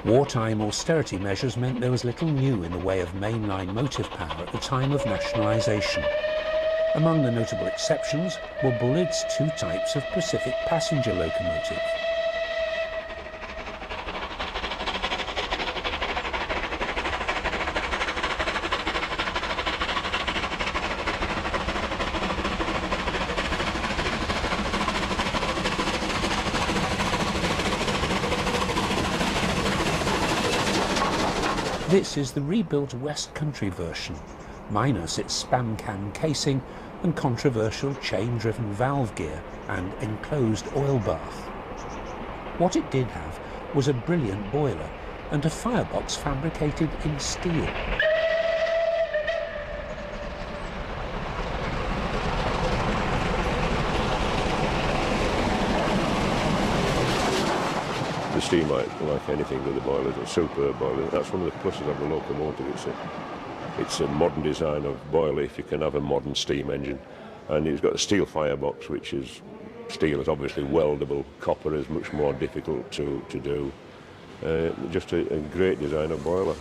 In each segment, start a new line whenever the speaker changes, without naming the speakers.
Wartime austerity measures meant there was little new in the way of mainline motive power at the time of nationalisation. Among the notable exceptions were Bullitt's two types of Pacific passenger locomotive. This is the rebuilt West Country version, minus its span can casing and controversial chain-driven valve gear and enclosed oil bath. What it did have was a brilliant boiler and a firebox fabricated in steel.
The steam, like anything with the boilers, a superb boiler. That's one of the pluses of the locomotive. It's a modern design of boiler if you can have a modern steam engine. And it's got a steel firebox, which is, steel is obviously weldable, copper is much more difficult to do. Just a great design of boiler.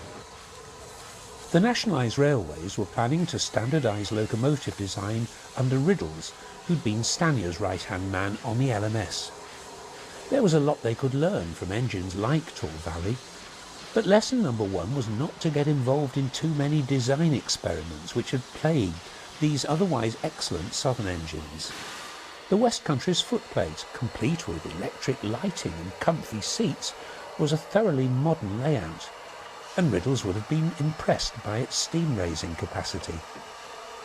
The nationalised railways were planning to standardise locomotive design under Riddles, who'd been Stanier's right-hand man on the LMS. There was a lot they could learn from engines like Tall Valley, but lesson number one was not to get involved in too many design experiments which had plagued these otherwise excellent southern engines. The West Country's footplate, complete with electric lighting and comfy seats, was a thoroughly modern layout, and Riddles would have been impressed by its steam-raising capacity.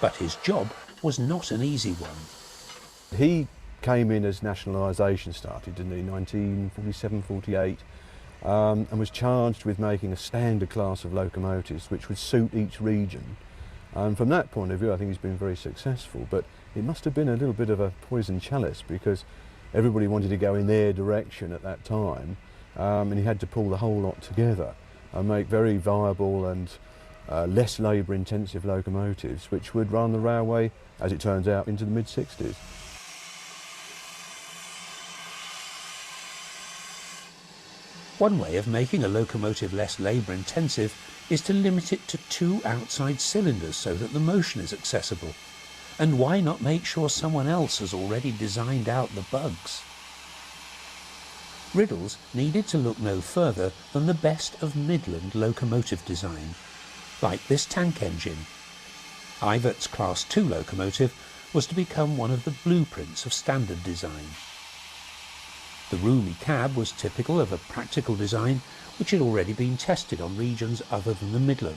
But his job was not an easy one.
He came in as nationalisation started, didn't he, 1947, 48, and was charged with making a standard class of locomotives which would suit each region. And from that point of view, I think he's been very successful, but it must have been a little bit of a poison chalice because everybody wanted to go in their direction at that time, and he had to pull the whole lot together and make very viable and less labour-intensive locomotives which would run the railway, as it turns out, into the mid-60s.
One way of making a locomotive less labour-intensive is to limit it to 2 outside cylinders so that the motion is accessible. And why not make sure someone else has already designed out the bugs? Riddles needed to look no further than the best of Midland locomotive design, like this tank engine. Ivert's Class 2 locomotive was to become one of the blueprints of standard design. The roomy cab was typical of a practical design which had already been tested on regions other than the Midland.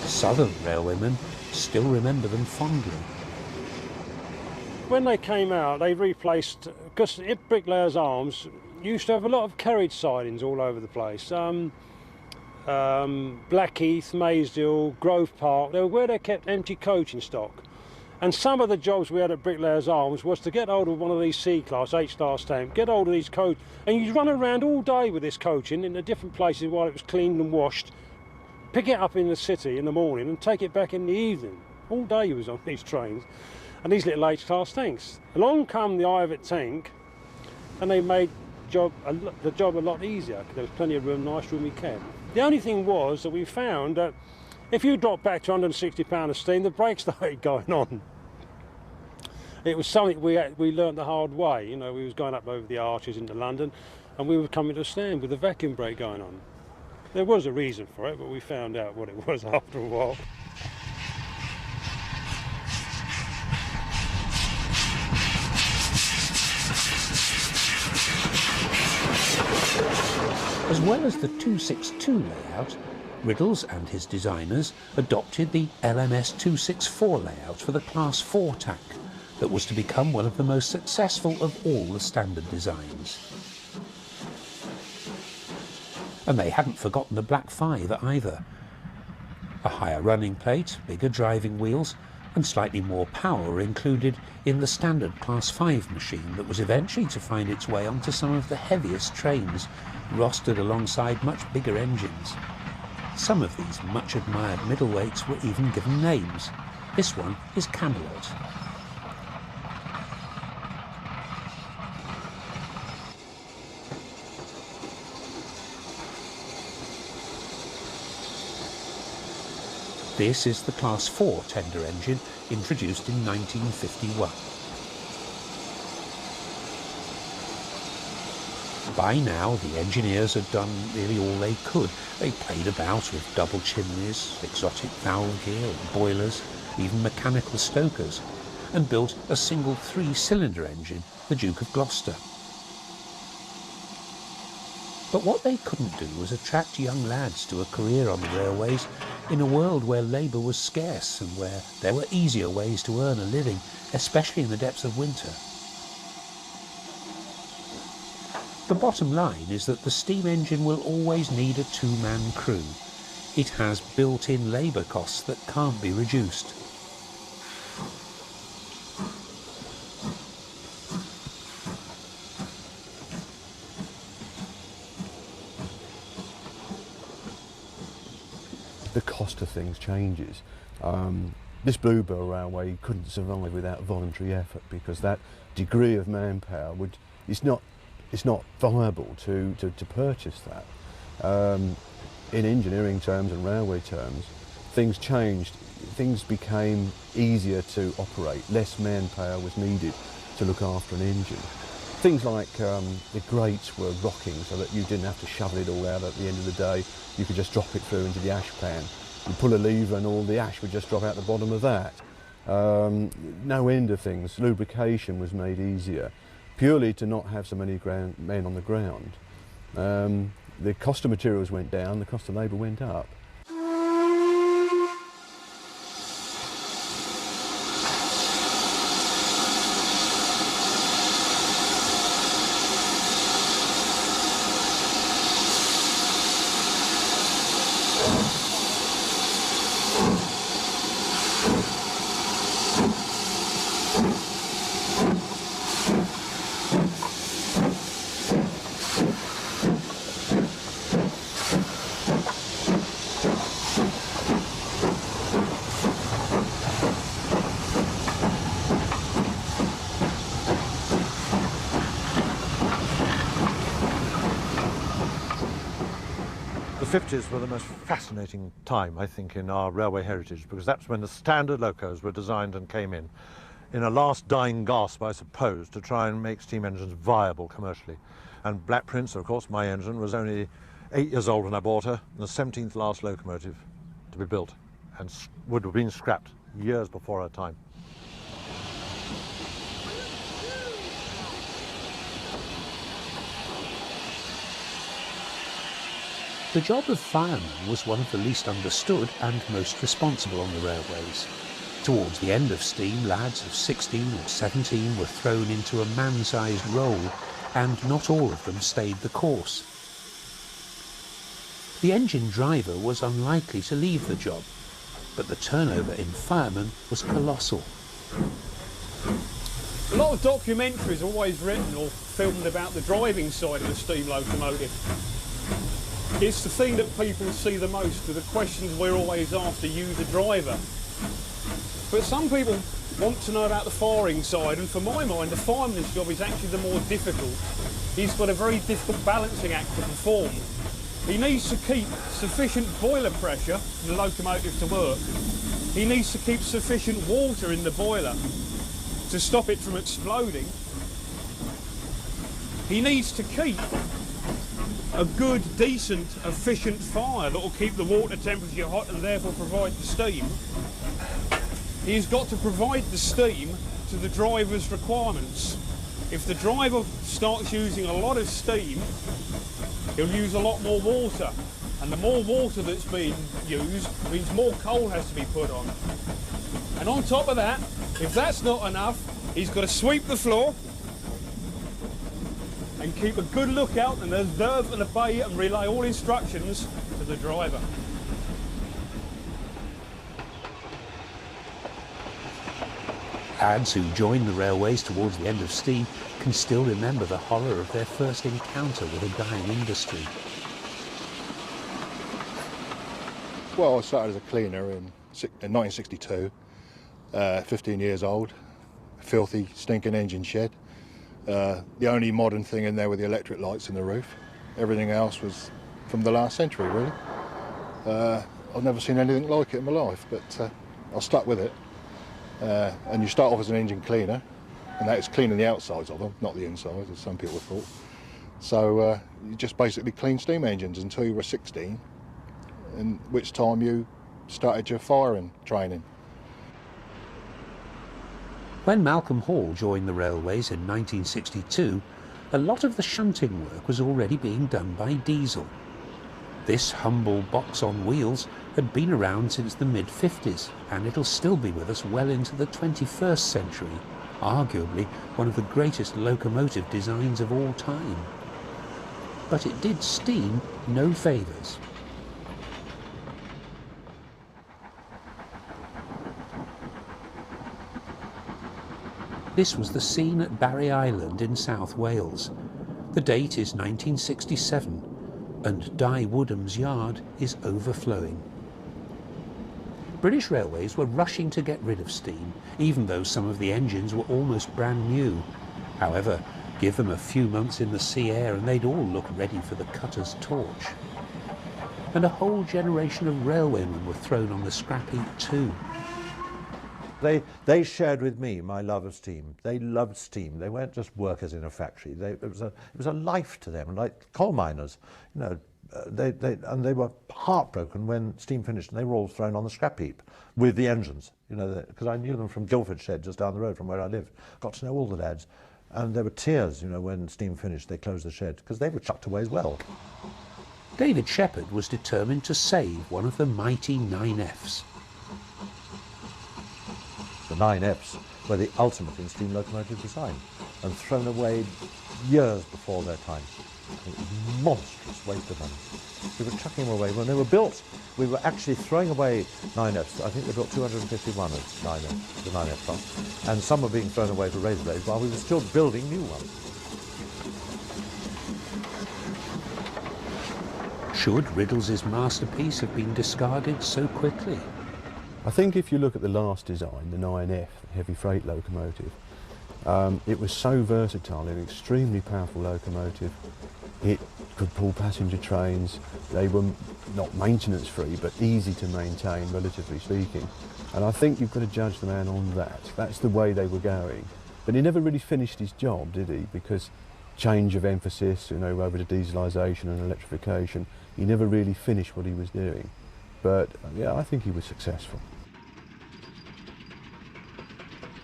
Southern railwaymen still remember them fondly.
When they came out, they replaced, because at Bricklayers Arms used to have a lot of carriage sidings all over the place. Blackheath, Maysdale, Grove Park, they were where they kept empty coaching stock. And some of the jobs we had at Bricklayers Arms was to get hold of one of these C-Class, H-Class tanks, get hold of these coach, and you'd run around all day with this coaching in the different places while it was cleaned and washed, pick it up in the city in the morning and take it back in the evening. All day you was on these trains and these little H-Class tanks. Along come the Ivett tank and they made the job a lot easier because there was plenty of room, nice roomy cab. The only thing was that we found that if you dropped back to 160 pounds of steam, the brakes started going on. It was something we learnt the hard way. You know, we was going up over the arches into London and we were coming to a stand with the vacuum brake going on. There was a reason for it, but we found out what it was after a while.
As well as the 262 layout, Riddles and his designers adopted the LMS 264 layout for the Class 4 tank that was to become one of the most successful of all the standard designs. And they hadn't forgotten the Black 5 either. A higher running plate, bigger driving wheels, and slightly more power were included in the standard Class 5 machine that was eventually to find its way onto some of the heaviest trains, rostered alongside much bigger engines. Some of these much admired middleweights were even given names. This one is Camelot. This is the Class 4 tender engine, introduced in 1951. By now, the engineers had done nearly all they could. They played about with double chimneys, exotic valve gear, boilers, even mechanical stokers, and built a single 3-cylinder engine, the Duke of Gloucester. But what they couldn't do was attract young lads to a career on the railways in a world where labour was scarce and where there were easier ways to earn a living, especially in the depths of winter. The bottom line is that the steam engine will always need a 2-man crew. It has built-in labour costs that can't be reduced.
The cost of things changes. This Bluebell Railway couldn't survive without voluntary effort, because that degree of manpower it's not viable to purchase that. In engineering terms and railway terms, things changed. Things became easier to operate. Less manpower was needed to look after an engine. Things like the grates were rocking, so that you didn't have to shovel it all out at the end of the day. You could just drop it through into the ash pan. You pull a lever and all the ash would just drop out the bottom of that. No end of things. Lubrication was made easier, purely to not have so many men on the ground. The cost of materials went down, the cost of labour went up.
The 50s were the most fascinating time, I think, in our railway heritage, because that's when the standard locos were designed and came in a last dying gasp, I suppose, to try and make steam engines viable commercially. And Black Prince, of course, my engine, was only 8 years old when I bought her, and the 17th last locomotive to be built, and would have been scrapped years before her time.
The job of fireman was one of the least understood and most responsible on the railways. Towards the end of steam, lads of 16 or 17 were thrown into a man-sized role, and not all of them stayed the course. The engine driver was unlikely to leave the job, but the turnover in firemen was colossal.
A lot of documentaries are always written or filmed about the driving side of the steam locomotive. It's the thing that people see the most, the questions we're always after you, the driver. But some people want to know about the firing side, and for my mind, the fireman's job is actually the more difficult. He's got a very difficult balancing act to perform. He needs to keep sufficient boiler pressure for the locomotive to work. He needs to keep sufficient water in the boiler to stop it from exploding. He needs to keep a good, decent, efficient fire that will keep the water temperature hot and therefore provide the steam. He's got to provide the steam to the driver's requirements. If the driver starts using a lot of steam, he'll use a lot more water. And the more water that's being used means more coal has to be put on. And on top of that, if that's not enough, he's got to sweep the floor and keep a good lookout and observe and obey and relay all instructions to the driver.
Lads who joined the railways towards the end of steam can still remember the horror of their first encounter with a dying industry.
Well, I started as a cleaner in 1962, 15 years old, filthy, stinking engine shed. The only modern thing in there were the electric lights in the roof. Everything else was from the last century, really. I've never seen anything like it in my life, but I stuck with it. And you start off as an engine cleaner, and that is cleaning the outsides of them, not the insides, as some people thought. So you just basically clean steam engines until you were 16, in which time you started your firing training.
When Malcolm Hall joined the railways in 1962, a lot of the shunting work was already being done by diesel. This humble box on wheels had been around since the mid-50s, and it'll still be with us well into the 21st century, arguably one of the greatest locomotive designs of all time. But it did steam no favours. This was the scene at Barry Island in South Wales. The date is 1967, and Di Woodham's yard is overflowing. British Railways were rushing to get rid of steam, even though some of the engines were almost brand new. However, give them a few months in the sea air and they'd all look ready for the cutter's torch. And a whole generation of railwaymen were thrown on the scrap heap too.
They shared with me my love of steam. They loved steam. They weren't just workers in a factory. It was a life to them, like coal miners. You know, they were heartbroken when steam finished, and they were all thrown on the scrap heap with the engines. You know, because I knew them from Guildford Shed, just down the road from where I lived. Got to know all the lads, and there were tears, you know, when steam finished. They closed the shed because they were chucked away as well.
David Shepherd was determined to save one of the mighty 9Fs.
The 9Fs were the ultimate in steam locomotive design and thrown away years before their time. It was a monstrous waste of money. We were chucking them away. When they were built, we were actually throwing away 9Fs. I think they built 251 of 9F, the 9F class. And some were being thrown away for razor blades while we were still building new ones.
Should Riddles's masterpiece have been discarded so quickly?
I think if you look at the last design, the 9F, the heavy freight locomotive, it was so versatile, an extremely powerful locomotive. It could pull passenger trains. They were not maintenance free, but easy to maintain, relatively speaking. And I think you've got to judge the man on that. That's the way they were going. But he never really finished his job, did he? Because change of emphasis, you know, over to dieselisation and electrification, he never really finished what he was doing. But yeah, I think he was successful.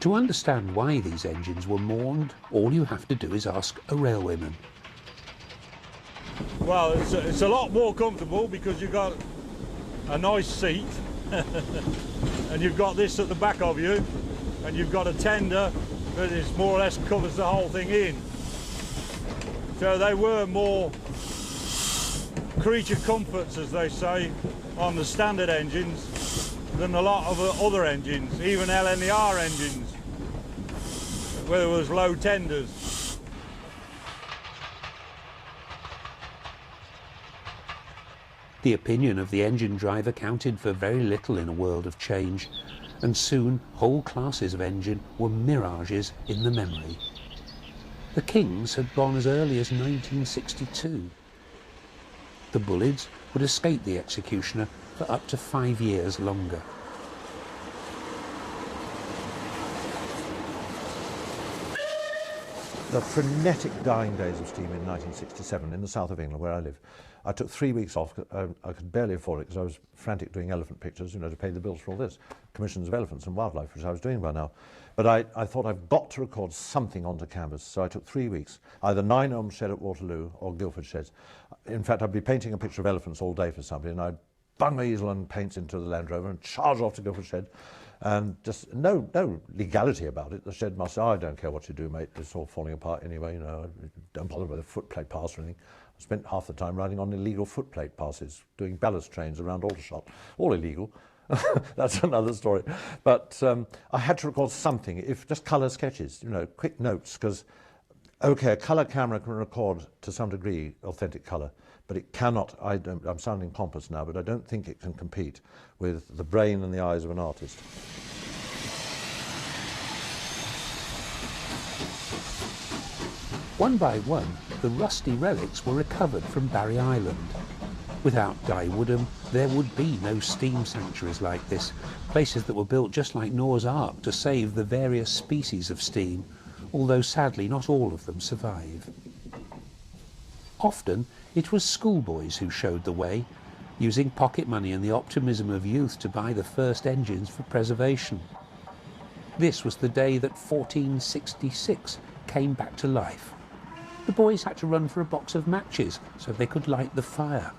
To understand why these engines were mourned, all you have to do is ask a railwayman.
Well, it's a lot more comfortable because you've got a nice seat and you've got this at the back of you, and you've got a tender that is more or less covers the whole thing in. So they were more creature comforts, as they say, on the standard engines than a lot of other engines, even LNER engines, where there was low tenders.
The opinion of the engine driver counted for very little in a world of change, and soon whole classes of engine were mirages in the memory. The Kings had gone as early as 1962. The Bullids would escape the executioner for up to 5 years longer.
The frenetic dying days of steam in 1967 in the south of England, where I live. I took 3 weeks off. I could barely afford it because I was frantic doing elephant pictures, you know, to pay the bills for all this. Commissions of elephants and wildlife, which I was doing by now. But I thought I've got to record something onto canvas, so I took 3 weeks, either 9 Shed at Waterloo or Guildford Sheds. In fact, I'd be painting a picture of elephants all day for somebody, and I'd bung my easel and paints into the Land Rover and charge off to Guildford Shed. And just no legality about it. The shed master, I don't care what you do, mate. It's all falling apart anyway, you know. Don't bother with a footplate pass or anything. I spent half the time riding on illegal footplate passes, doing ballast trains around Aldershot. All illegal. That's another story. But I had to record something, if just colour sketches, you know, quick notes, because, okay, a colour camera can record to some degree authentic colour, but it cannot, I'm sounding pompous now, but I don't think it can compete with the brain and the eyes of an artist.
One by one, the rusty relics were recovered from Barry Island. Without Guy Woodham, there would be no steam sanctuaries like this, places that were built just like Noah's Ark to save the various species of steam, although sadly not all of them survive. Often it was schoolboys who showed the way, using pocket money and the optimism of youth to buy the first engines for preservation. This was the day that 1466 came back to life. The boys had to run for a box of matches so they could light the fire.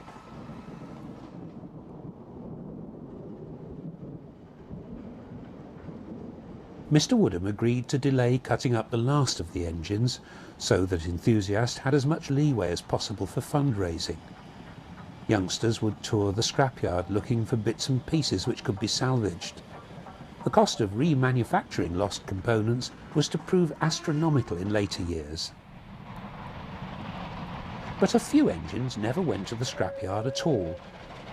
Mr. Woodham agreed to delay cutting up the last of the engines so that enthusiasts had as much leeway as possible for fundraising. Youngsters would tour the scrapyard looking for bits and pieces which could be salvaged. The cost of remanufacturing lost components was to prove astronomical in later years. But a few engines never went to the scrapyard at all.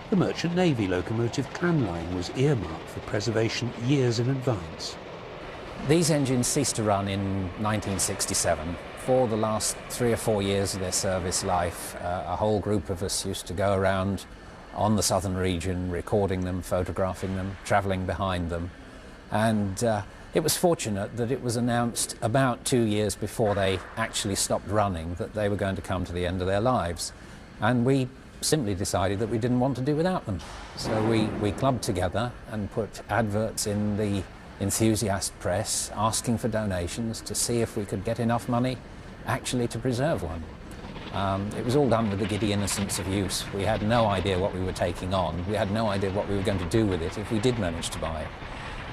The Merchant Navy locomotive Clan Line was earmarked for preservation years in advance.
These engines ceased to run in 1967. For the last 3 or 4 years of their service life, a whole group of us used to go around on the southern region, recording them, photographing them, travelling behind them. And it was fortunate that it was announced about 2 years before they actually stopped running that they were going to come to the end of their lives. And we simply decided that we didn't want to do without them. So we clubbed together and put adverts in the enthusiast press asking for donations to see if we could get enough money actually to preserve one. It was all done with the giddy innocence of use. We had no idea what we were taking on. We had no idea what we were going to do with it if we did manage to buy it.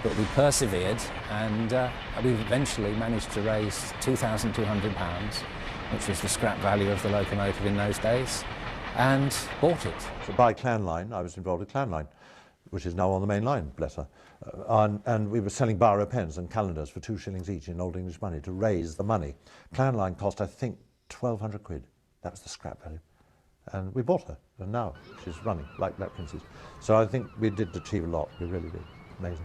But we persevered, and we eventually managed to raise £2,200, which was the scrap value of the locomotive in those days, and bought it.
To buy Clan Line, I was involved with Clan Line, which is now on the main line, bless her. And we were selling biro pens and calendars for 2 shillings each in Old English money to raise the money. Clan Line cost, I think, 1,200 quid. That was the scrap value. And we bought her, and now she's running like Black Princess. So I think we did achieve a lot, we really did. Amazing.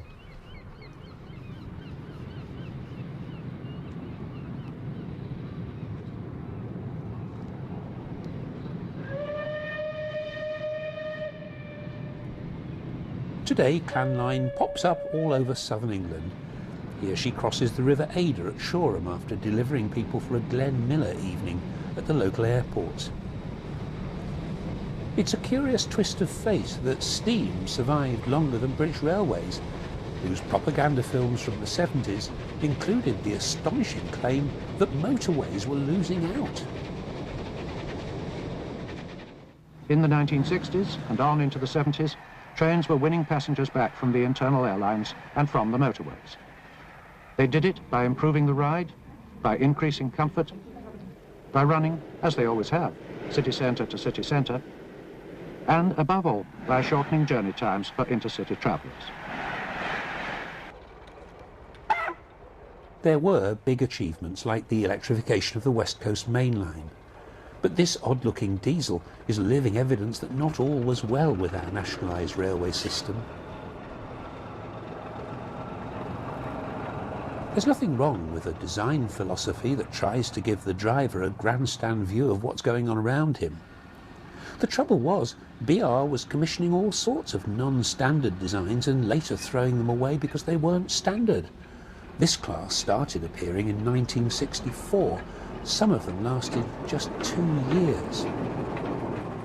Today, Clan Line pops up all over southern England. Here she crosses the River Adur at Shoreham after delivering people for a Glen Miller evening at the local airport. It's a curious twist of fate that steam survived longer than British Railways, whose propaganda films from the 70s included the astonishing claim that motorways were losing out.
In the 1960s and on into the 70s, trains were winning passengers back from the internal airlines and from the motorways. They did it by improving the ride, by increasing comfort, by running, as they always have, city centre to city centre, and above all, by shortening journey times for intercity travellers.
There were big achievements like the electrification of the West Coast Main Line. But this odd-looking diesel is living evidence that not all was well with our nationalised railway system. There's nothing wrong with a design philosophy that tries to give the driver a grandstand view of what's going on around him. The trouble was, BR was commissioning all sorts of non-standard designs and later throwing them away because they weren't standard. This class started appearing in 1964. Some of them lasted just 2 years.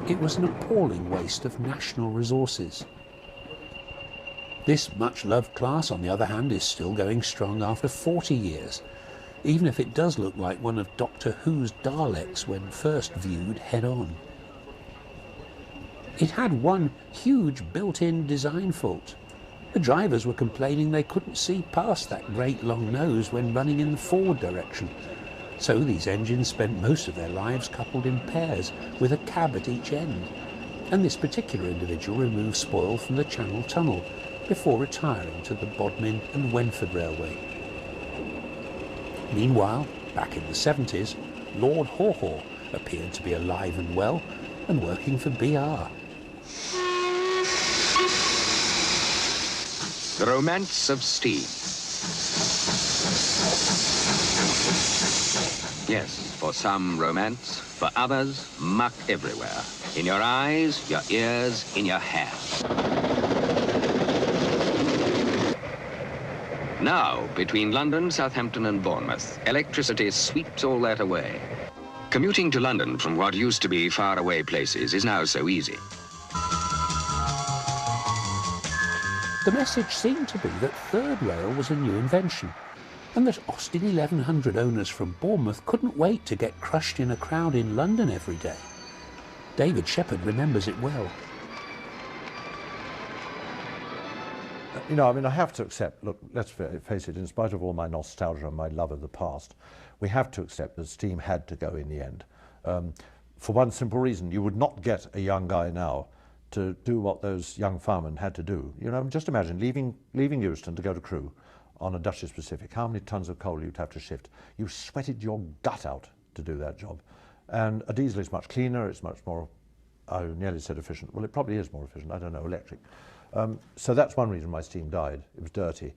It was an appalling waste of national resources. This much-loved class, on the other hand, is still going strong after 40 years, even if it does look like one of Doctor Who's Daleks when first viewed head-on. It had one huge built-in design fault. The drivers were complaining they couldn't see past that great long nose when running in the forward direction. So these engines spent most of their lives coupled in pairs, with a cab at each end. And this particular individual removed spoil from the Channel Tunnel, before retiring to the Bodmin and Wenford Railway. Meanwhile, back in the 70s, Lord Haw Haw appeared to be alive and well and working for BR.
The romance of steam. Yes, for some romance, for others, muck everywhere. In your eyes, your ears, in your hair. Now, between London, Southampton and Bournemouth, electricity sweeps all that away. Commuting to London from what used to be faraway places is now so easy.
The message seemed to be that third rail was a new invention, and that Austin 1100 owners from Bournemouth couldn't wait to get crushed in a crowd in London every day. David Shepherd remembers it well.
You know, I mean, I have to accept, look, let's face it, in spite of all my nostalgia and my love of the past, we have to accept that steam had to go in the end. For one simple reason, you would not get a young guy now to do what those young firemen had to do. You know, just imagine leaving Euston to go to Crewe on a Duchess Pacific, how many tons of coal you'd have to shift. You sweated your gut out to do that job. And a diesel is much cleaner, it's much more, I nearly said efficient. Well, it probably is more efficient, I don't know, electric. So that's one reason why steam died. It was dirty.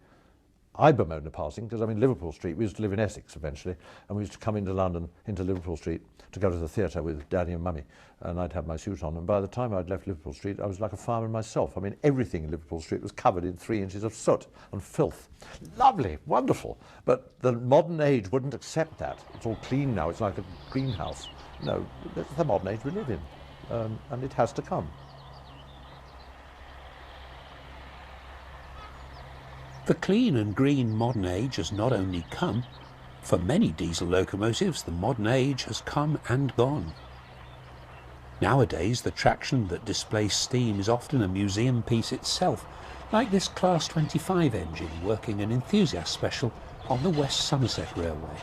I bemoaned the passing because I'm in Liverpool Street. We used to live in Essex eventually, and we used to come into London, into Liverpool Street, to go to the theatre with Daddy and Mummy, and I'd have my suit on, and by the time I'd left Liverpool Street, I was like a fireman myself. I mean, everything in Liverpool Street was covered in 3 inches of soot and filth. Lovely, wonderful, but the modern age wouldn't accept that. It's all clean now, it's like a greenhouse. No, that's the modern age we live in, and it has to come.
The clean and green modern age has not only come, for many diesel locomotives the modern age has come and gone. Nowadays the traction that displays steam is often a museum piece itself, like this Class 25 engine working an enthusiast special on the West Somerset Railway.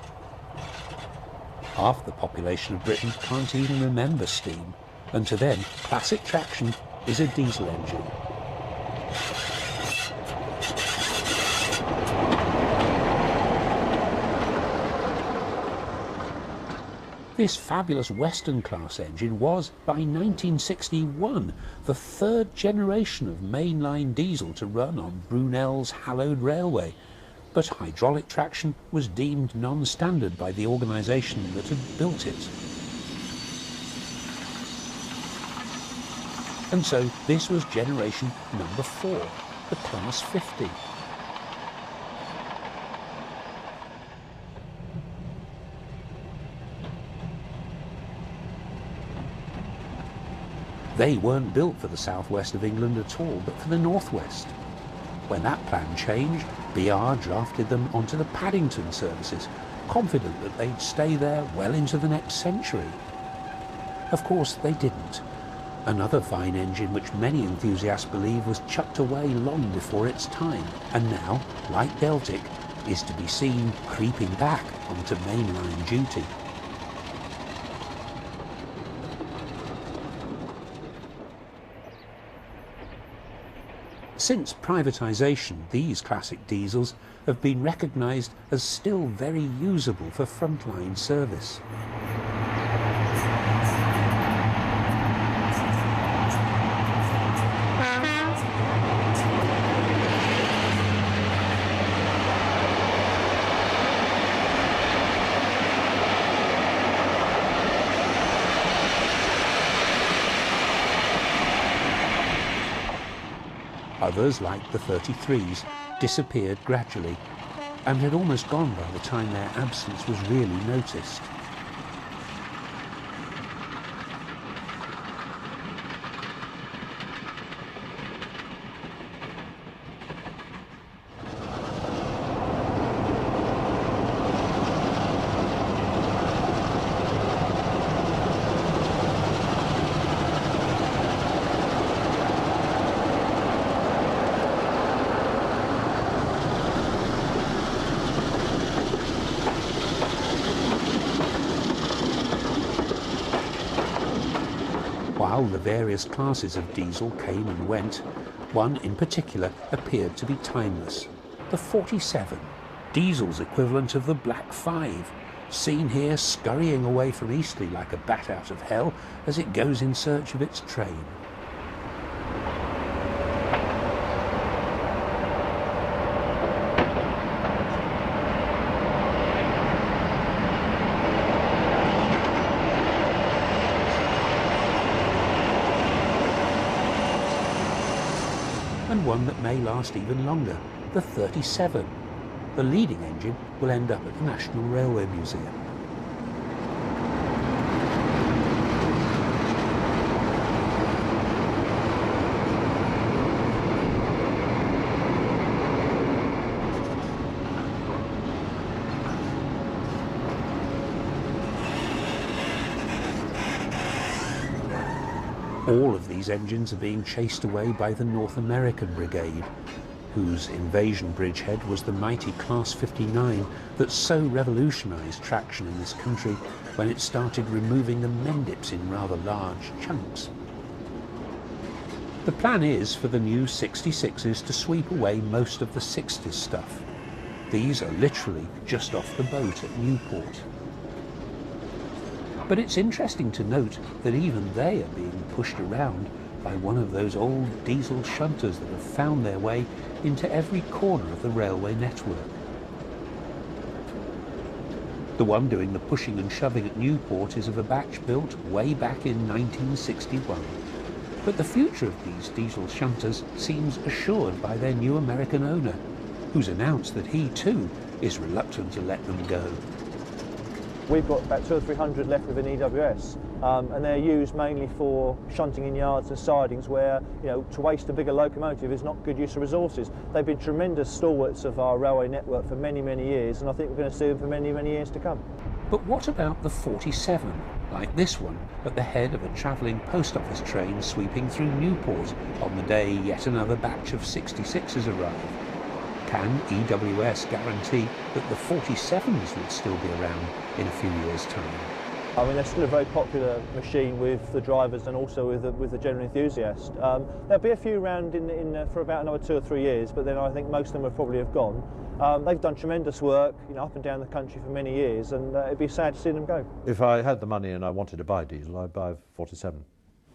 Half the population of Britain can't even remember steam, and to them classic traction is a diesel engine. This fabulous Western class engine was, by 1961, the third generation of mainline diesel to run on Brunel's hallowed railway, but hydraulic traction was deemed non-standard by the organisation that had built it. And so this was generation number 4, the Class 50. They weren't built for the southwest of England at all, but for the northwest. When that plan changed, BR drafted them onto the Paddington services, confident that they'd stay there well into the next century. Of course, they didn't. Another fine engine which many enthusiasts believe was chucked away long before its time, and now, like Deltic, is to be seen creeping back onto mainline duty. Since privatisation, these classic diesels have been recognised as still very usable for frontline service. Others, like the 33s, disappeared gradually and had almost gone by the time their absence was really noticed. While the various classes of diesel came and went, one in particular appeared to be timeless. The 47, diesel's equivalent of the Black 5, seen here scurrying away from Eastleigh like a bat out of hell as it goes in search of its train. And one that may last even longer, the 37. The leading engine will end up at the National Railway Museum. All of these engines are being chased away by the North American Brigade, whose invasion bridgehead was the mighty Class 59 that so revolutionised traction in this country when it started removing the mendips in rather large chunks. The plan is for the new 66s to sweep away most of the 60s stuff. These are literally just off the boat at Newport. But it's interesting to note that even they are being pushed around by one of those old diesel shunters that have found their way into every corner of the railway network. The one doing the pushing and shoving at Newport is of a batch built way back in 1961. But the future of these diesel shunters seems assured by their new American owner, who's announced that he too is reluctant to let them go.
We've got about 200 or 300 left within EWS, and they're used mainly for shunting in yards and sidings where, to waste a bigger locomotive is not good use of resources. They've been tremendous stalwarts of our railway network for many, many years, and I think we're going to see them for many, many years to come.
But what about the 47, like this one, at the head of a travelling post office train sweeping through Newport on the day yet another batch of 66s arrive? Can EWS guarantee that the 47s will still be around in a few years' time?
I mean, they're still a very popular machine with the drivers and also with the general enthusiast. There'll be a few around for about another 2 or 3 years, but then I think most of them will probably have gone. They've done tremendous work, up and down the country for many years, and it'd be sad to see them go.
If I had the money and I wanted to buy diesel, I'd buy a 47.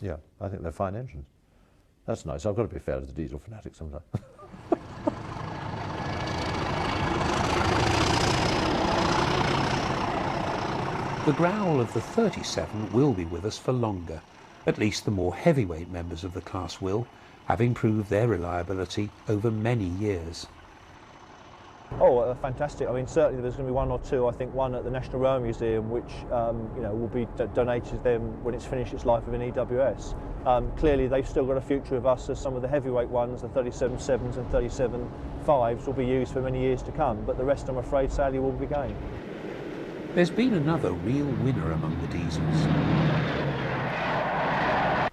Yeah, I think they're fine engines. That's nice. I've got to be fair to the diesel fanatics sometimes.
The growl of the 37 will be with us for longer. At least the more heavyweight members of the class will, having proved their reliability over many years.
Oh, fantastic. I mean, certainly there's going to be one or two, I think one at the National Rail Museum, which will be donated to them when it's finished its life within EWS. Clearly they've still got a future with us as some of the heavyweight ones, the 37.7s and 37.5s will be used for many years to come, but the rest, I'm afraid, sadly will be going.
There's been another real winner among the diesels.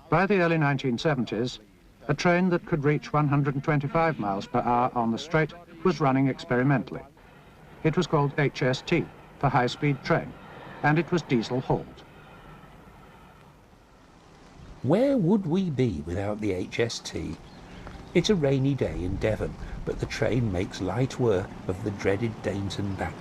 By the early 1970s, a train that could reach 125 miles per hour on the straight was running experimentally. It was called HST, for high-speed train, and it was diesel-hauled.
Where would we be without the HST? It's a rainy day in Devon, but the train makes light work of the dreaded Dainton Bank.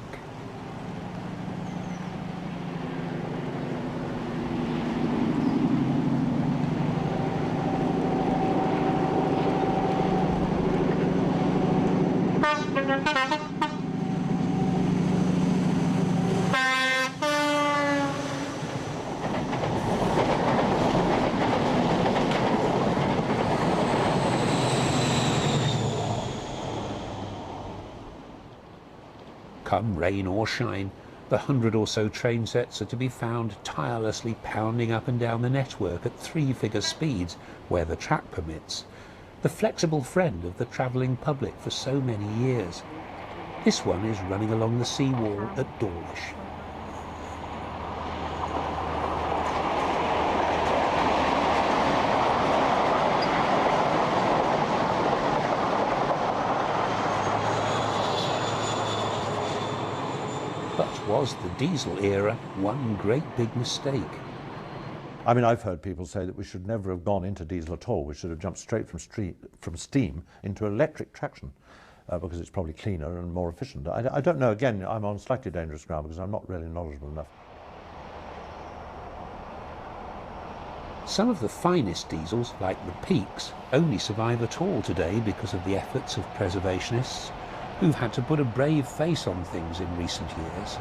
Come rain or shine, the 100 or so train sets are to be found tirelessly pounding up and down the network at 3-figure speeds where the track permits, the flexible friend of the travelling public for so many years. This one is running along the seawall at Dawlish. But was the diesel era one great big mistake?
I mean, I've heard people say that we should never have gone into diesel at all. We should have jumped straight from steam into electric traction because it's probably cleaner and more efficient. I don't know. Again, I'm on slightly dangerous ground because I'm not really knowledgeable enough.
Some of the finest diesels, like the Peaks, only survive at all today because of the efforts of preservationists who've had to put a brave face on things in recent years.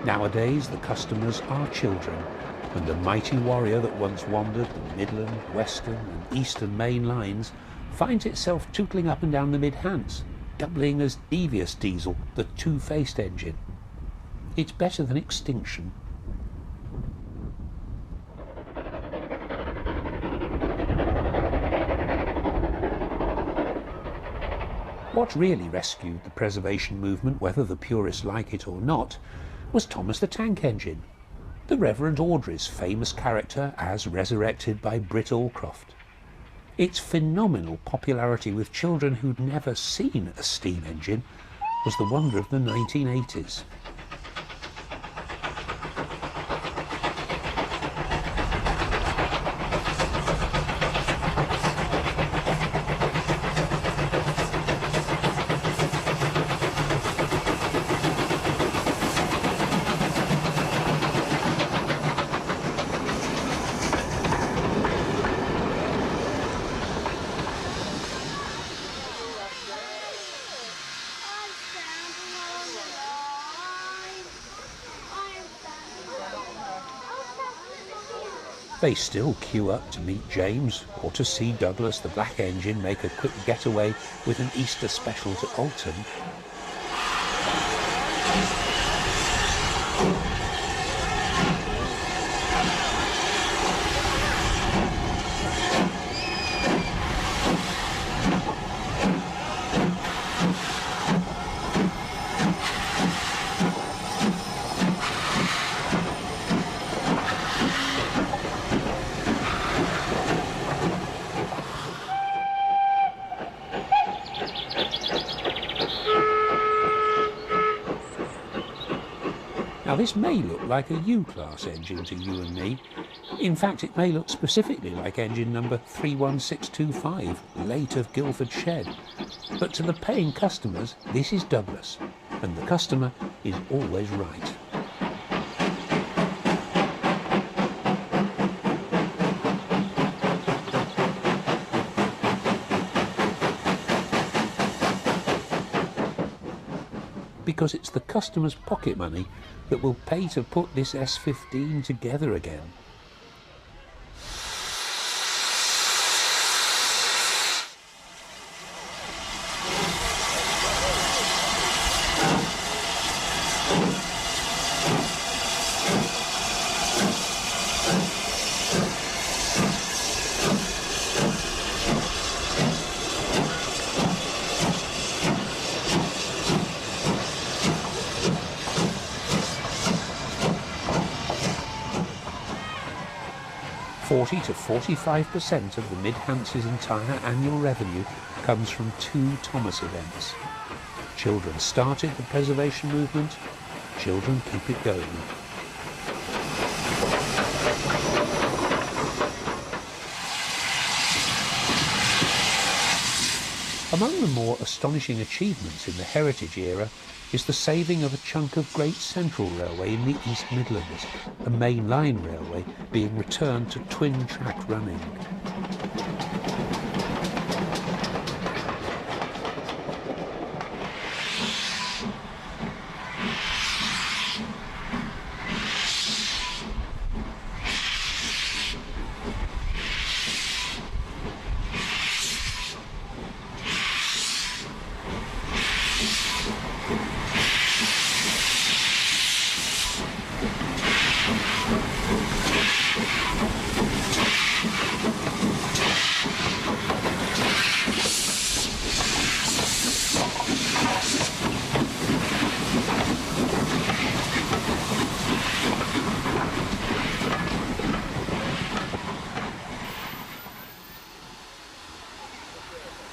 Nowadays, the customers are children, and the mighty warrior that once wandered the Midland, Western and Eastern main lines finds itself tootling up and down the mid-Hants, doubling as devious diesel, the two-faced engine. It's better than extinction. What really rescued the preservation movement, whether the purists like it or not, was Thomas the Tank Engine, the Reverend Audrey's famous character as resurrected by Britt Allcroft. Its phenomenal popularity with children who'd never seen a steam engine was the wonder of the 1980s. They still queue up to meet James or to see Douglas the Black Engine make a quick getaway with an Easter special to Alton. Now this may look like a U-class engine to you and me. In fact, it may look specifically like engine number 31625, late of Guildford Shed. But to the paying customers, this is Douglas, and the customer is always right. Because it's the customer's pocket money that will pay to put this S15 together again. To 45% of the Mid-Hants's entire annual revenue comes from two Thomas events. Children started the preservation movement, children keep it going. Among the more astonishing achievements in the Heritage era is the saving of a chunk of Great Central Railway in the East Midlands, a main line railway being returned to twin track running.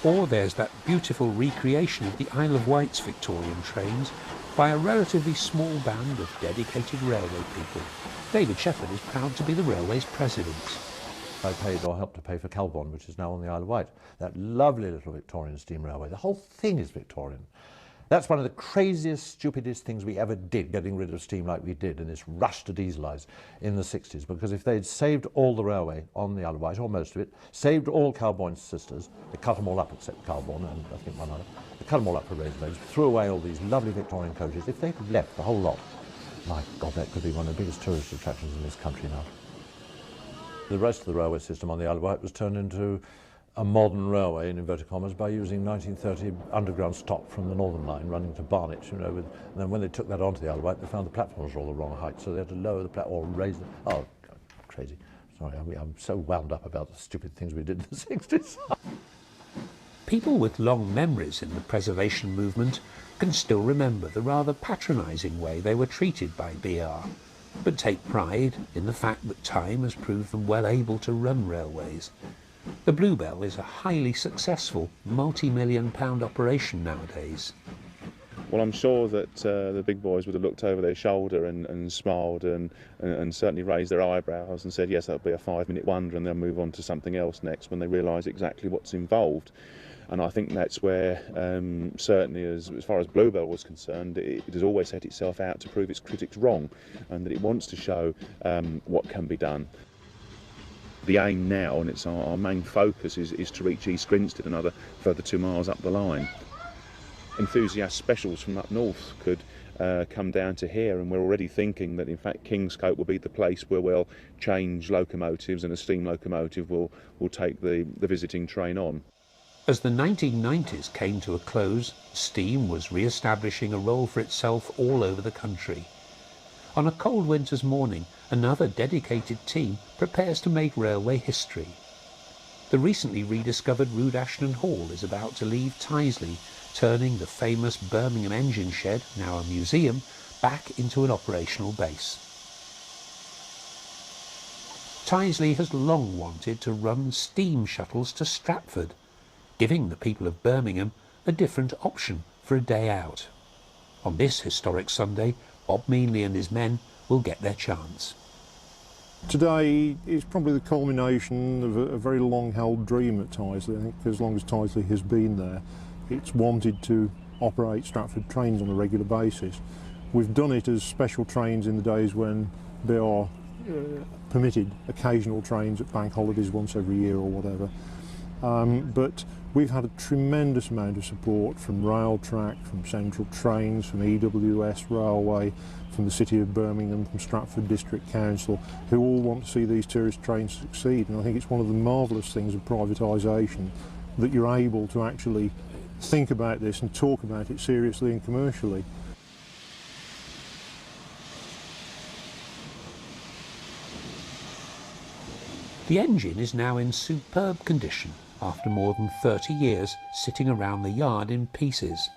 Or there's that beautiful recreation of the Isle of Wight's Victorian trains by a relatively small band of dedicated railway people. David Shepherd is proud to be the railway's president.
I paid or helped to pay for Calbon, which is now on the Isle of Wight. That lovely little Victorian steam railway. The whole thing is Victorian. That's one of the craziest, stupidest things we ever did, getting rid of steam like we did in this rush to dieselise in the 60s, because if they'd saved all the railway on the Isle of Wight, or most of it, saved all Calbourne's sisters, they cut them all up except Calbourne and I think one other, they cut them all up for raised loads, threw away all these lovely Victorian coaches. If they'd left the whole lot, my God, that could be one of the biggest tourist attractions in this country now. The rest of the railway system on the Isle of Wight was turned into a modern railway, in inverted commas, by using 1930 underground stock from the Northern Line running to Barnet, you know, and then when they took that onto the Isle of Wight, they found the platforms were all the wrong height, so they had to lower the platform or raise them. Oh, God, crazy. Sorry, I'm so wound up about the stupid things we did in the 60s.
People with long memories in the preservation movement can still remember the rather patronising way they were treated by BR, but take pride in the fact that time has proved them well able to run railways. The Bluebell is a highly successful, multi-million-pound operation nowadays.
Well, I'm sure that the big boys would have looked over their shoulder and smiled and certainly raised their eyebrows and said, yes, that'll be a 5-minute wonder, and they'll move on to something else next when they realise exactly what's involved. And I think that's where, certainly as far as Bluebell was concerned, it has always set itself out to prove its critics wrong, and that it wants to show what can be done. The aim now, and it's our main focus, is to reach East Grinstead, another further 2 miles up the line. Enthusiast specials from up north could come down to here, and we're already thinking that in fact Kingscote will be the place where we'll change locomotives and a steam locomotive will take the visiting train on.
As the 1990s came to a close, steam was re-establishing a role for itself all over the country. On a cold winter's morning, another dedicated team prepares to make railway history. The recently rediscovered Rood Ashton Hall is about to leave Tyseley, turning the famous Birmingham engine shed, now a museum, back into an operational base. Tyseley has long wanted to run steam shuttles to Stratford, giving the people of Birmingham a different option for a day out. On this historic Sunday, Bob Meanley and his men will get their chance.
Today is probably the culmination of a very long-held dream at Tyseley. I think as long as Tyseley has been there, it's wanted to operate Stratford trains on a regular basis. We've done it as special trains in the days when there are permitted occasional trains at bank holidays once every year or whatever. But we've had a tremendous amount of support from Railtrack, from Central Trains, from EWS Railway, from the City of Birmingham, from Stratford District Council, who all want to see these tourist trains succeed. And I think it's one of the marvellous things of privatisation that you're able to actually think about this and talk about it seriously and commercially.
The engine is now in superb condition after more than 30 years sitting around the yard in pieces.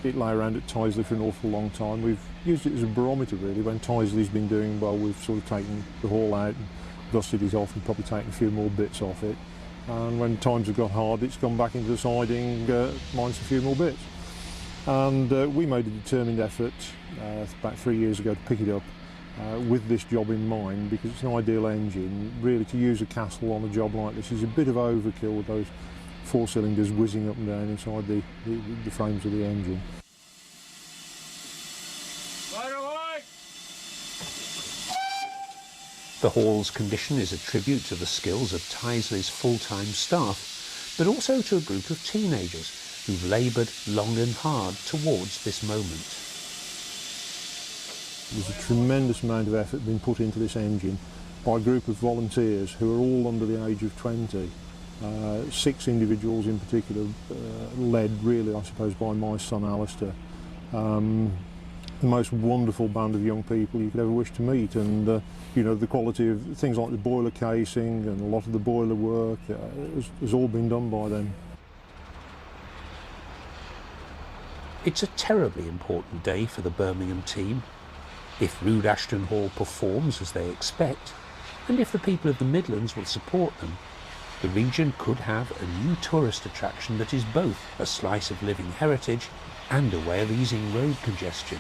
It lay around at Tyseley for an awful long time. We've used it as a barometer really. When Tyseley's been doing well, we've sort of taken the hall out and dusted it off and probably taken a few more bits off it. And when times have got hard, it's gone back into the siding, minus a few more bits. And we made a determined effort about 3 years ago to pick it up with this job in mind, because it's an ideal engine. Really, to use a Castle on a job like this is a bit of overkill with those 4 cylinders whizzing up and down inside the frames of the engine.
The hall's condition is a tribute to the skills of Tyseley's full-time staff, but also to a group of teenagers who've laboured long and hard towards this moment.
There's a tremendous amount of effort being put into this engine by a group of volunteers who are all under the age of 20. 6 individuals in particular, led really, I suppose, by my son Alistair. The most wonderful band of young people you could ever wish to meet, and you know, the quality of things like the boiler casing and a lot of the boiler work has all been done by them.
It's a terribly important day for the Birmingham team. If Rood Ashton Hall performs as they expect, and if the people of the Midlands will support them, the region could have a new tourist attraction that is both a slice of living heritage and a way of easing road congestion.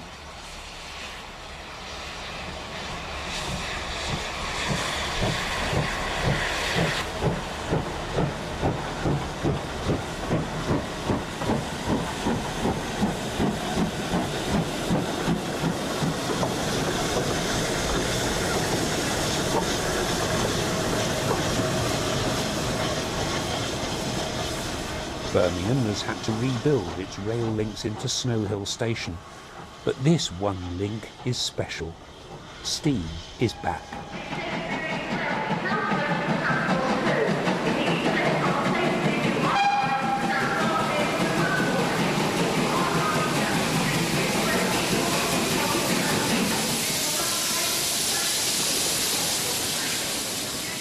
Birmingham has had to rebuild its rail links into Snow Hill Station, but this one link is special. Steam is back.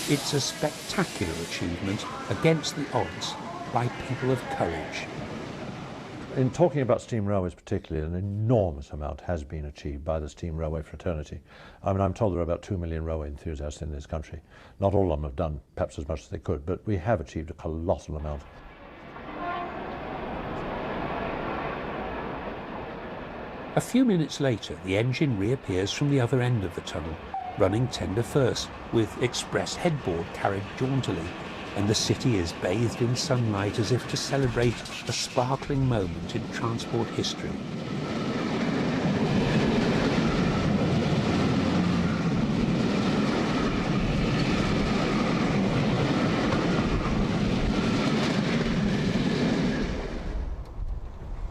It's a spectacular achievement against the odds by people of courage.
In talking about steam railways particularly, an enormous amount has been achieved by the steam railway fraternity. I mean, I'm told there are about 2 million railway enthusiasts in this country. Not all of them have done perhaps as much as they could, but we have achieved a colossal amount.
A few minutes later, the engine reappears from the other end of the tunnel, running tender first, with express headboard carried jauntily, and the city is bathed in sunlight as if to celebrate a sparkling moment in transport history.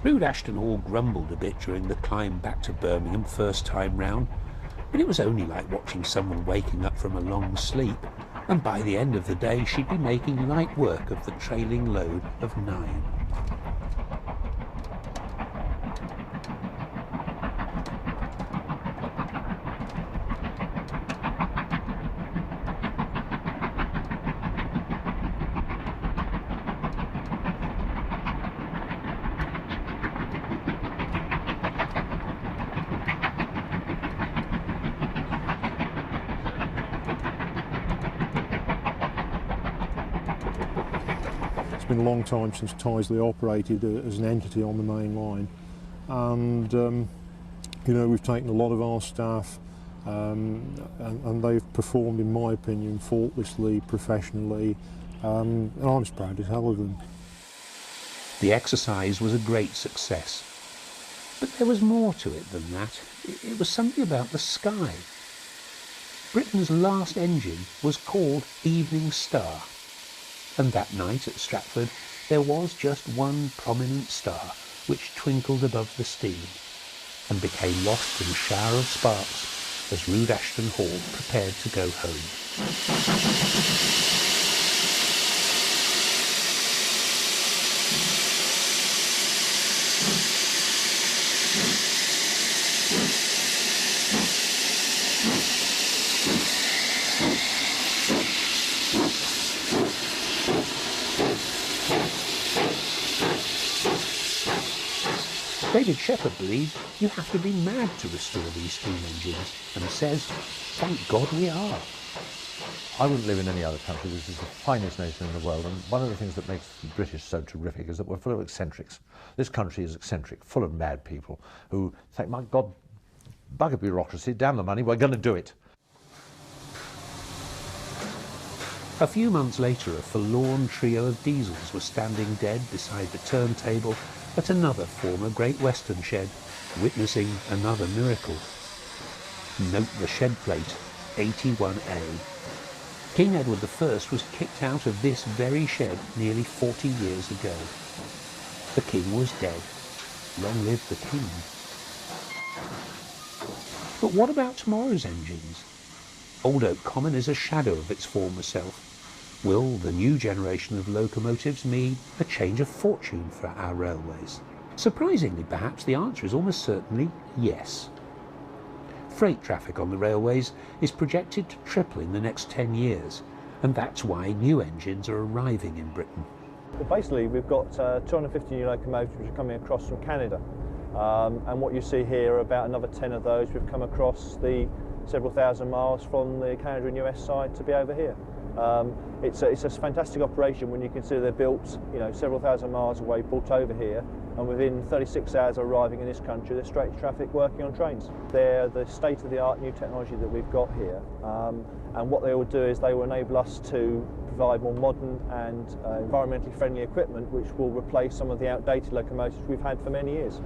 Rood Ashton Hall grumbled a bit during the climb back to Birmingham first time round, but it was only like watching someone waking up from a long sleep, and by the end of the day she'd be making light work of the trailing load of 9.
It's been a long time since Tyseley operated as an entity on the main line, and you know, we've taken a lot of our staff and they've performed, in my opinion, faultlessly, professionally, and I'm as proud as hell of them.
The exercise was a great success, but there was more to it than that. It was something about the sky. Britain's last engine was called Evening Star, and that night at Stratford there was just one prominent star which twinkled above the steam and became lost in a shower of sparks as Rood Ashton Hall prepared to go home. David Shepherd believes you have to be mad to restore these steam engines, and says, thank God we are.
I wouldn't live in any other country. This is the finest nation in the world, and one of the things that makes the British so terrific is that we're full of eccentrics. This country is eccentric, full of mad people who think, my God, bugger bureaucracy, damn the money, we're going to do it.
A few months later, a forlorn trio of diesels were standing dead beside the turntable at another former Great Western shed, witnessing another miracle. Note the shed plate, 81A. King Edward I was kicked out of this very shed nearly 40 years ago. The king was dead. Long live the king. But what about tomorrow's engines? Old Oak Common is a shadow of its former self. Will the new generation of locomotives mean a change of fortune for our railways? Surprisingly, perhaps, the answer is almost certainly yes. Freight traffic on the railways is projected to triple in the next 10 years, and that's why new engines are arriving in Britain.
Well, basically, we've got 250 new locomotives which are coming across from Canada, and what you see here are about another 10 of those. We've come across the several thousand miles from the Canada and US side to be over here. It's a fantastic operation when you consider they're built, you know, several thousand miles away, brought over here, and within 36 hours of arriving in this country, they're straight to traffic working on trains. They're the state-of-the-art new technology that we've got here, and what they will do is they will enable us to provide more modern and environmentally friendly equipment which will replace some of the outdated locomotives we've had for many years.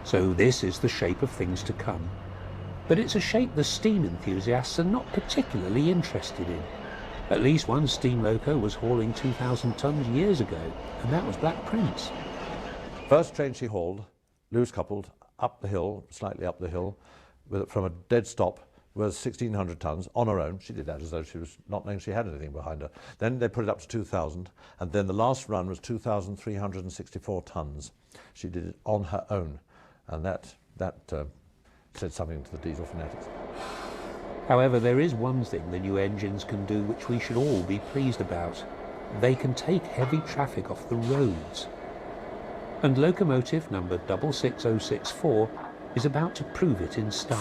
So this is the shape of things to come. But it's a shape the steam enthusiasts are not particularly interested in. At least one steam loco was hauling 2,000 tons years ago, and that was Black Prince.
First train she hauled, loose coupled, up the hill, slightly up the hill, from a dead stop, was 1,600 tons on her own. She did that as though she was not knowing she had anything behind her. Then they put it up to 2,000, and then the last run was 2,364 tons. She did it on her own, and that said something to the diesel fanatics.
However, there is one thing the new engines can do which we should all be pleased about. They can take heavy traffic off the roads. And locomotive number 66064 is about to prove it in style.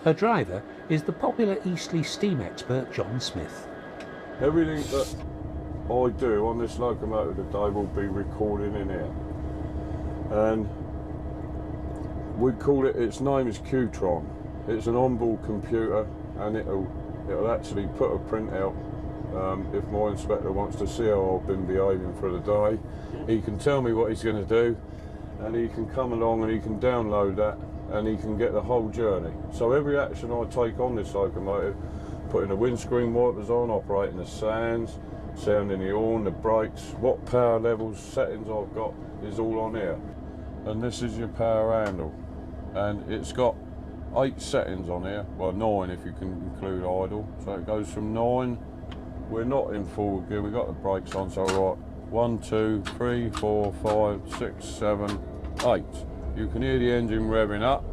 Her driver is the popular Eastleigh steam expert John Smith.
Everything that I do on this locomotive today will be recorded in here. And we call it, its name is Qtron. It's an onboard computer, and it'll actually put a print out if my inspector wants to see how I've been behaving for the day. He can tell me what he's going to do, and he can come along and he can download that, and he can get the whole journey. So every action I take on this locomotive, putting the windscreen wipers on, operating the sands, sounding the horn, the brakes, what power levels, settings I've got, is all on here. And this is your power handle, and it's got 8 settings on here, well 9 if you can include idle. So it goes from 9, we're not in forward gear, we've got the brakes on, so right, 1, 2, 3, 4, 5, 6, 7, 8. You can hear the engine revving up,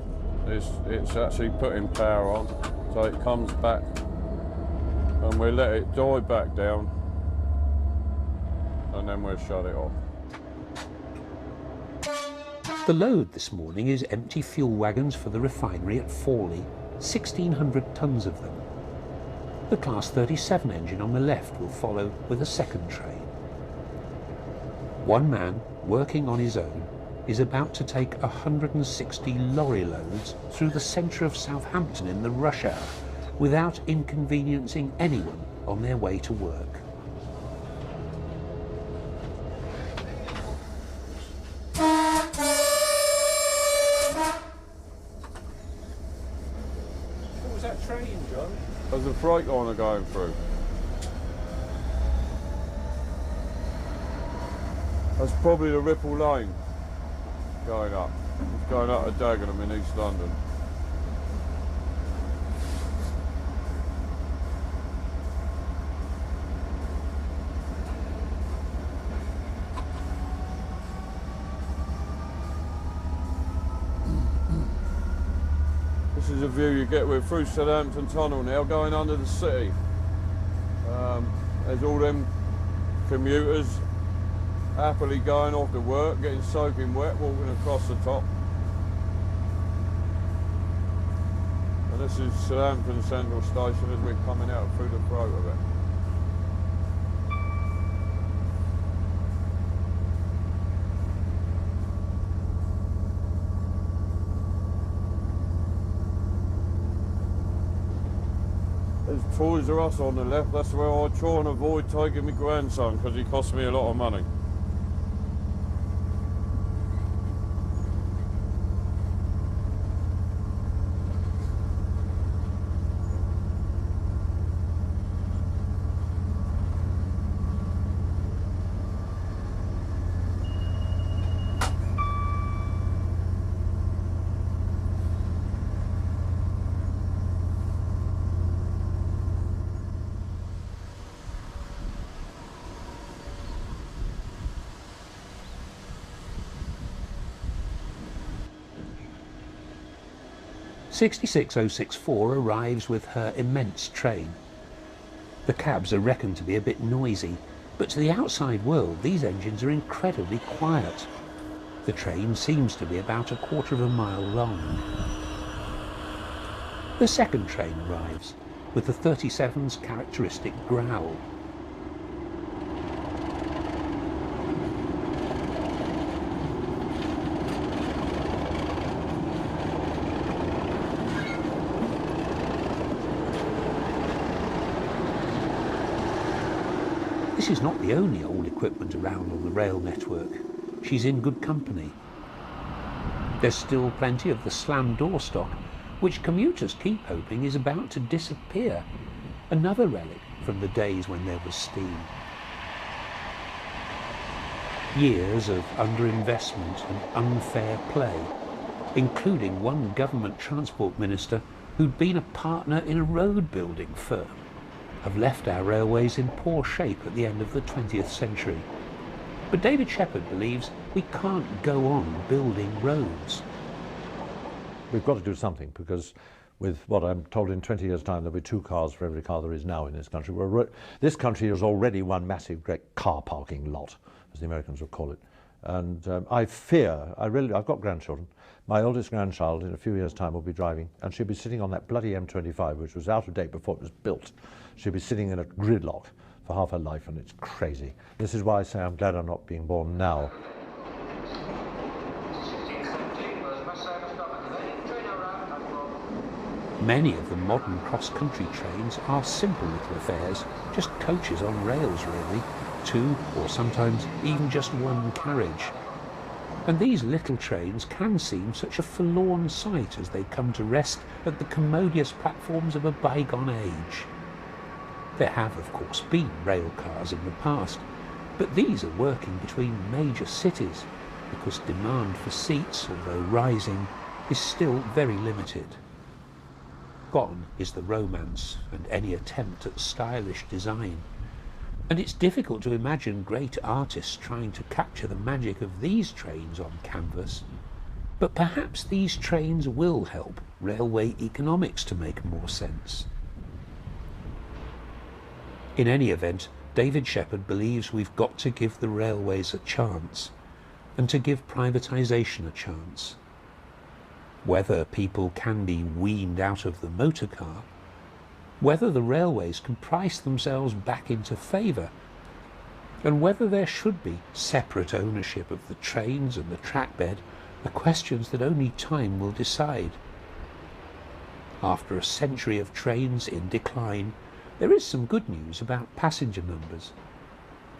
it's actually putting power on, so it comes back and we let it die back down, and then we'll shut it off.
The load this morning is empty fuel wagons for the refinery at Fawley, 1,600 tons of them. The Class 37 engine on the left will follow with a second train. One man, working on his own, is about to take 160 lorry loads through the centre of Southampton in the rush hour without inconveniencing anyone on their way to work.
There's a Freightliner going through. That's probably the Ripple Lane going up. It's going up to Dagenham in East London. This is a view you get. We're through Southampton Tunnel now, going under the city. There's all them commuters happily going off to work, getting soaking wet, walking across the top. And this is Southampton Central Station as we're coming out through the throat of it. There's Toys R Us on the left. That's where I try and avoid taking my grandson because he costs me a lot of money.
"66064 arrives with her immense train. The cabs are reckoned to be a bit noisy, but to the outside world these engines are incredibly quiet. The train seems to be about 1/4 of a mile long. The second train arrives, with the 37's characteristic growl. This is not the only old equipment around on the rail network. She's in good company. There's still plenty of the slam door stock, which commuters keep hoping is about to disappear. Another relic from the days when there was steam. Years of underinvestment and unfair play, including one government transport minister who'd been a partner in a road building firm, have left our railways in poor shape at the end of the 20th century. But David Shepherd believes we can't go on building roads.
We've got to do something, because with what I'm told in 20 years' time there'll be 2 cars for every car there is now in this country. This country is already one massive great car parking lot, as the Americans would call it. And I fear, I've got grandchildren. My oldest grandchild in a few years' time will be driving, and she'll be sitting on that bloody M25, which was out of date before it was built. She'll be sitting in a gridlock for half her life, and it's crazy. This is why I say I'm glad I'm not being born now.
Many of the modern cross-country trains are simple little affairs, just coaches on rails really, 2 or sometimes even just 1 carriage. And these little trains can seem such a forlorn sight as they come to rest at the commodious platforms of a bygone age. There have, of course, been rail cars in the past, but these are working between major cities because demand for seats, although rising, is still very limited. Gone is the romance and any attempt at stylish design. And it's difficult to imagine great artists trying to capture the magic of these trains on canvas. But perhaps these trains will help railway economics to make more sense. In any event, David Shepherd believes we've got to give the railways a chance, and to give privatisation a chance. Whether people can be weaned out of the motor car, whether the railways can price themselves back into favour, and whether there should be separate ownership of the trains and the trackbed are questions that only time will decide. After a century of trains in decline, there is some good news about passenger numbers,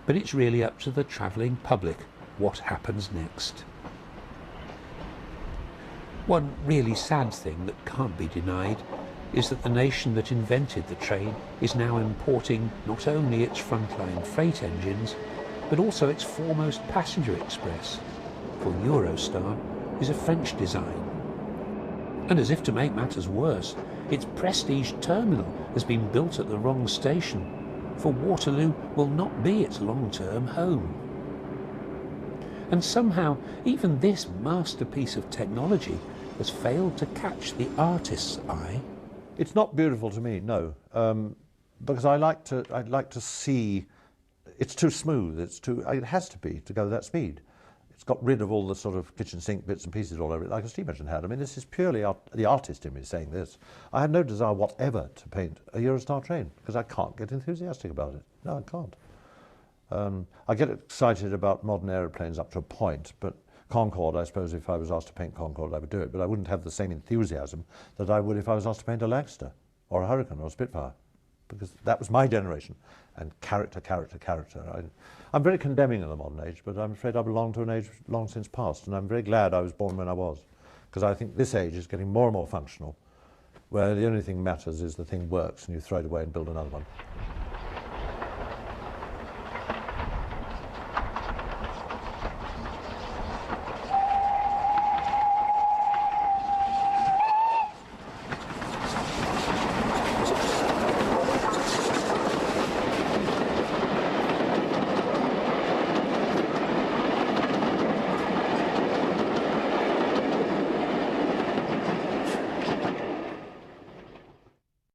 but it's really up to the travelling public what happens next. One really sad thing that can't be denied is that the nation that invented the train is now importing not only its frontline freight engines, but also its foremost passenger express, for Eurostar is a French design. And as if to make matters worse, its prestige terminal has been built at the wrong station, for Waterloo will not be its long-term home. And somehow, even this masterpiece of technology has failed to catch the artist's eye.
It's not beautiful to me, no, because I'd like to see. It's too smooth. It has to be to go that speed. It's got rid of all the sort of kitchen sink bits and pieces all over it, like a steam engine had. I mean, this is purely the artist in me saying this. I had no desire whatever to paint a Eurostar train because I can't get enthusiastic about it. No, I can't. I get excited about modern aeroplanes up to a point, but Concorde, I suppose if I was asked to paint Concorde, I would do it, but I wouldn't have the same enthusiasm that I would if I was asked to paint a Lancaster or a Hurricane or a Spitfire, because that was my generation. And character, character, character. I'm very condemning of the modern age, but I'm afraid I belong to an age long since past, and I'm very glad I was born when I was, because I think this age is getting more and more functional, where the only thing matters is the thing works and you throw it away and build another one.